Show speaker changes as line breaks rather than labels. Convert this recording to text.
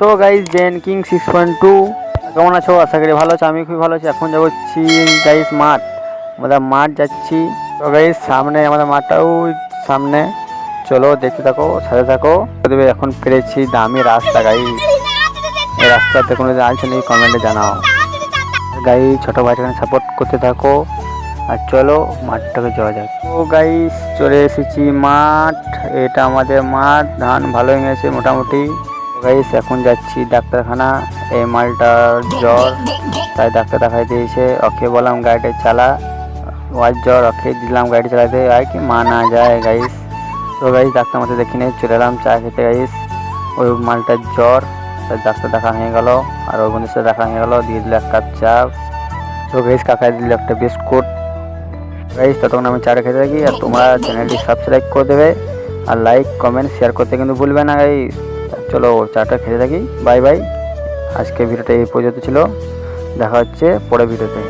So guys gen king 6.2 কেমন আছো? আশা করি ভালো আছো। আমি খুবই ভালো আছি। এখন যাচ্ছি গাইস মাঠ, আমাদের মাঠ যাচ্ছি। তো গাইস সামনে আমাদের মাঠটাও সামনে, চলো দেখতে থাকো, সাথে থাকো। দেবে এখন পেরেছি দামি রাস্তা গাইস। এই রাস্তাতে কোনো আছে নেই কমেন্টে জানাও গাই। ছোট ভাইটাকে সাপোর্ট করতে থাকো আর চলো মাঠটাকে যাওয়া যাক। তো গাইস চলে এসেছি মাঠ, এটা আমাদের মাঠ। ধান ভালো হয়ে গেছে মোটামুটি। গাইস এখন যাচ্ছি ডাক্তারখানা। এই মালটার জ্বর, তাই ডাক্তার দেখাই দিয়েছে। ওকে বললাম গাড়িটা চালা, ওয়ার জ্বর, ওকে দিলাম গাড়ি চালাতে, আর কি মানা যায় গাইস। তো গাইস ডাক্তার মতো দেখি নিয়ে চলে এলাম চা খেতে গাইস। ওই মালটার জ্বর, তাই ডাক্তার দেখা হয়ে গেল, আর ওই বন্ধুর সাথে দেখা হয়ে গেল, দিয়ে দিল এক কাপ চা। তো গাইস কাকাই দিল একটা বিস্কুট। গাইস ততক্ষণ আমি চাটা খেতে থাকি, আর তোমরা চ্যানেলটি সাবস্ক্রাইব করে দেবে, আর লাইক কমেন্ট শেয়ার করতে কিন্তু ভুলবে না গাইস। চলো চাটা খেতে থাকি। Bye bye. আজকে ভিডিওটা এই পর্যন্ত ছিল, দেখা হচ্ছে পরের ভিডিওতে।